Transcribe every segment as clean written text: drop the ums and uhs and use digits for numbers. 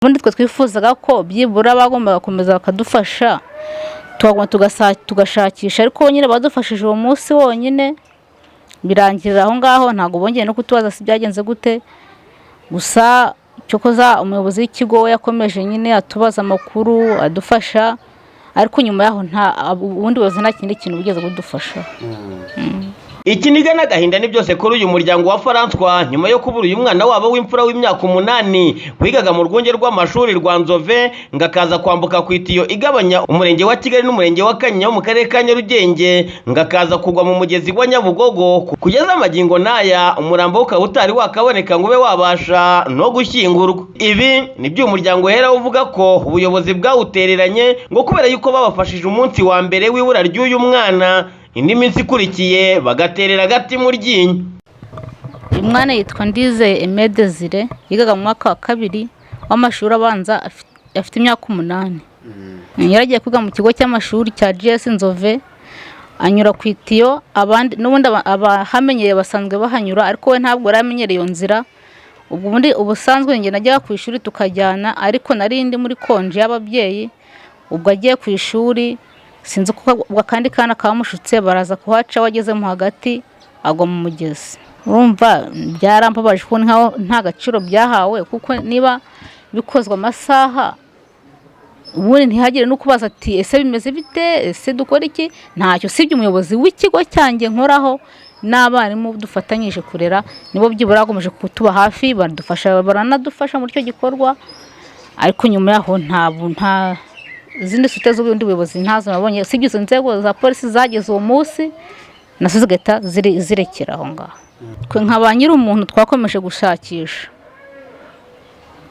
ubundi twe twifuzaga ko byibura bagomba gukomeza bakadufasha tugashakisha, ariko nyine badufashije uwo munsi wonyine birangirira aho ngaho, ntabwo bongeye no kutubaza si byagenze gute. Gusa cyo koza umuyobozi w'ikigo we yakomeje nyine atubaza amakuru adufasha, ariko nyuma yaho ubundi buyobozi nta kindi kintu bugeze kudufasha. Ikiniga n'agahinda ni byose kuri uyu muryango wa François nyuma yo kubura uyu mwana wabo w'imfura w'imyaka 8 wigaga mu rwunge rw'amashuri rwa Nzove ngakaza kwambuka ku itiyo igabanya umurenge wa Kigali n'umurenge wa Kanyinya mu karere ka Nyarugenge ngakaza kugwa mu mugezi wa Nyabugogo. Kugeza amagingo naya umurambo ukaba utari wakaboneka ngo ube wabasha no gushyingurwa. Ibi nibyo umuryango hera uvuga ko ubuyobozi bwawutereranye ngo kubera yuko babafashije umunsi wa mbere w'ibura ry'uyu mwana, indi minsi ikurikiye bagaterera agati mu ryinyo. Uyu mwana yitwa Ndize Desire yigaga mu mwaka wa 2 w'amashuri abanza, afite imyaka 8. Yaragiye kwiga mu kigo cy'amashuri cya GS Nzove, anyura ku itiyo. Abandi n'ubundi abahamenyereye basanzwe bahanyura, ariko we ntabwo yaramenyereye iyo nzira. Ubundi ubusanzwe nge najyaga ku ishuri tukajyana, ariko nari ndi muri konje y'ababyeyi. Ubwo agiye ku ishuri sinzi ko kandi kana kamushutse baraza kuhaca, wageze mu hagati agwa mu mugezi. Urumva byarambabaje ko nta gaciro byahawe, kuko niba bikozwe amasaha ubundi ntihagire no kubaza ati ese bimeze bite, ese dukora iki. Ntacyo sibye umuyobozi w'ikigo cyanjye nkoraho n'abarimu dufatanyije kurera, nibo byibura bagomeje kutuba hafi, baranadufasha muri cyo gikorwa. Ariko nyuma yaho nta zindi sute z'ubundi buyobozi ntazo nabonye, sibye izo nzego za polisi zageze uwo munsi nazo zigahita zirekera aho ngaho. Twe nk'aba nyiri umuntu twakomeje gushakisha,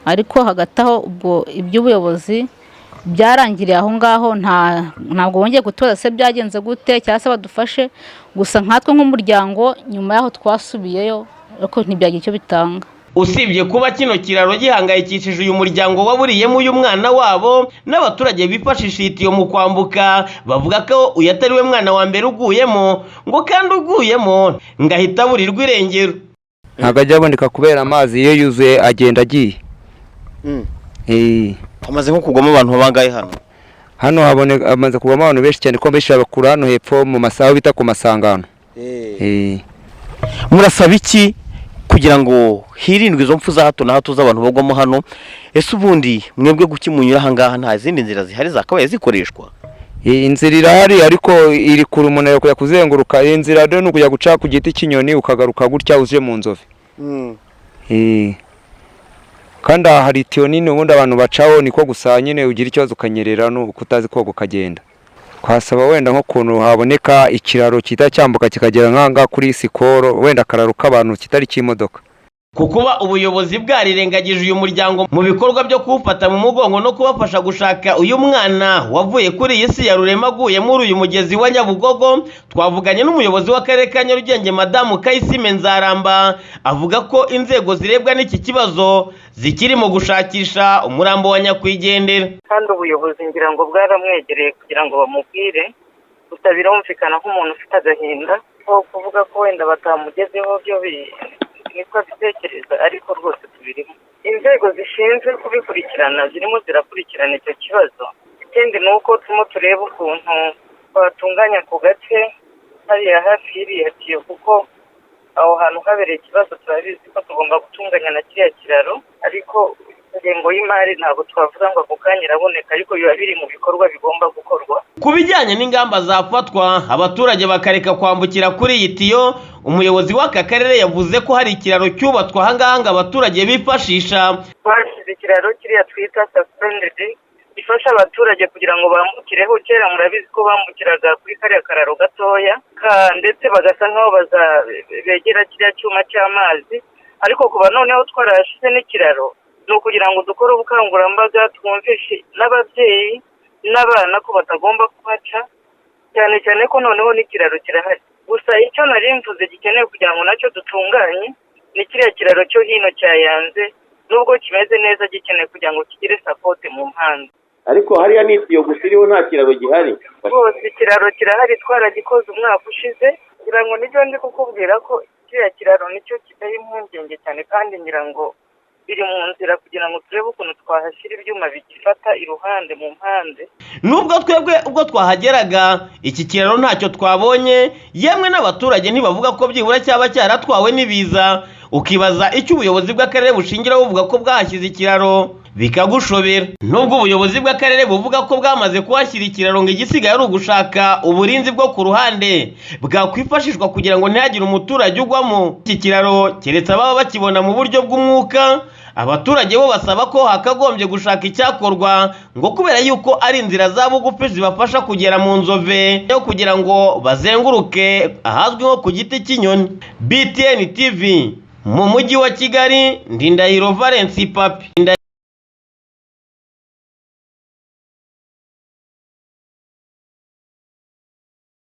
ariko hagati aho ubwo iby'ubuyobozi byarangiriye aho ngaho. Ntabwo bongeye kutubaza se byagenze gute cyangwa se badufashe. Gusa nkatwe nk'umuryango nyuma yaho twasubiyeyo, ariko ntibyagira icyo bitanga. Usibye kuba kino kiraro gihangayikishije uyu muryango waburiyemo uyu mwana wabo, n'abaturage bifashisha itiyo mu kwambuka bavuga ko uyu atari we mwana wa mbere uguyemo, ngo kandi uguyemo ngahita burirwa irengero. Ntabwo ajya aboneka kubera amazi iyo yuzuye agenda agiye. Hamaze nko kugwamo abantu babangaye hano hamaze kugwamo abantu benshi cyane, ko benshi bakura hano hepfo mu masaha bita ku masangano. Murasaba iki kugira ngo hirindwe izo mpfu za hato na hato z'abantu bagwamo hano? Ese ubundi mwebwe gukimunyura ahangaha nta zindi nzira zihari zakabaye zikoreshwa? Inzira irahari, ariko iri kuri umuntu yo kujya kuzenguruka. Inzira rero no kujya guca ku giti cy'inyoni ukagaruka gutya uje mu Nzove. Kandi hari itiyo nini ubundi abantu bacaho, niko gusa nyine ugira ikibazo ukanyerera no kutazi koga ukagenda. Twasaba wenda nko kuntu haboneka ikiraro kita cyambuka kikagera nkanga kuri Sikoro, wenda kararo k'abantu kitari cy'imodoka. Kukuba ubuyobozi bwarirengagije uyu muryango mu bikorwa byo kuwufata mu mugongo no kubafasha gushaka uyu mwana wavuye kuri iyi si ya rurema aguye muri uyu mugezi wa Nyabugogo. Twavuganye n'umuyobozi w'akarere ka Nyarugenge Madamu Kayisime Nzaramba, avuga ko inzego zirebwa n'iki kibazo zikirimo gushakisha umurambo wa nyakwigendera. Kandi ubuyobozi ngira ngo bwaramwegereye kugira ngo bamubwire, gusa birumvikana nk'umuntu ufite agahinda ko kuvuga ko wenda batamugezeho byo niko bitekereza, ariko rwose tubirimo. Inzego zishinzwe kubikurikirana zirimo zirakurikirana icyo kibazo. Ikindi ni uko turimo tureba ukuntu twatunganya ku gace hariya hafi y'iriya tiyo, kuko aho hantu habereye ikibazo turabizi ko tugomba gutunganya na kiriya kiraro, ariko ingengo y'imari ntabwo twavuga ngo ako kanya iraboneka, ariko biba biri mu bikorwa bigomba gukorwa. Ku bijyanye n'ingamba zafatwa abaturage bakareka kwambukira kuri iyi tiyo, umuyobozi w'aka karere yavuze ko hari ikiraro cyubatswe ahangaha abaturage bifashisha. Twashyize ikiraro kiriya twita suspended gifasha abaturage kugira ngo bambukireho. Kera murabizi ko bambukiraga kuri kariya kararo gatoya, ndetse bagasa nk'aho begera kiriya cyuma cy'amazi, ariko kuba noneho twarashize n'ikiraro ni ukugira ngo dukore ubukangurambaga twumvishe n'ababyeyi n'abana ko batagomba kuhaca, cyane cyane ko noneho n'ikiraro kirahari. Gusa icyo nari mvuze gikenewe kugira ngo nacyo dutunganye ni kiriya kiraro cyo hino cyayanze, nubwo kimeze neza gikeneye kugira ngo kigire support mu mpande. Ariko hariya ni itiyo gusa iriho, nta kiraro gihari. Rwose ikiraro kirahari, twaragikoze umwaka ushize, kugira ngo nibyo ndi kukubwira ko kiriya kiraro nicyo kitari impungenge cyane, kandi ngira ngo biri mu nzira kugira ngo turebe ukuntu twahashyira ibyuma bigifata iruhande mu mpande. Nubwo twebwe ubwo twahageraga iki kiraro ntacyo twabonye, yemwe n'abaturage ntibavuga ko byibura cyaba cyaratwawe n'ibiza, ukibaza icyo ubuyobozi bw'akarere bushingiraho buvuga ko bwahashyize ikiraro bikagushobera. Nubwo ubuyobozi bw'akarere buvuga ko bwamaze kuhashyira ikiraro ngo igisigaye ari ugushaka uburinzi bwo ku ruhande bwakwifashishwa kugira ngo ntihagire umuturage ugwamo iki kiraro keretse ababa bakibona mu buryo bw'umwuka. Abaturage bo basaba ko hakagombye gushaka icyakorwa ngo kubera yuko ari inzira za bugufi zibafasha kugera mu Nzove yo kugira ngo bazenguruke ahazwi nko ku giti cy'inyoni. BTN TV mu mujyi wa Kigali, Ndindahiro Valence Papi.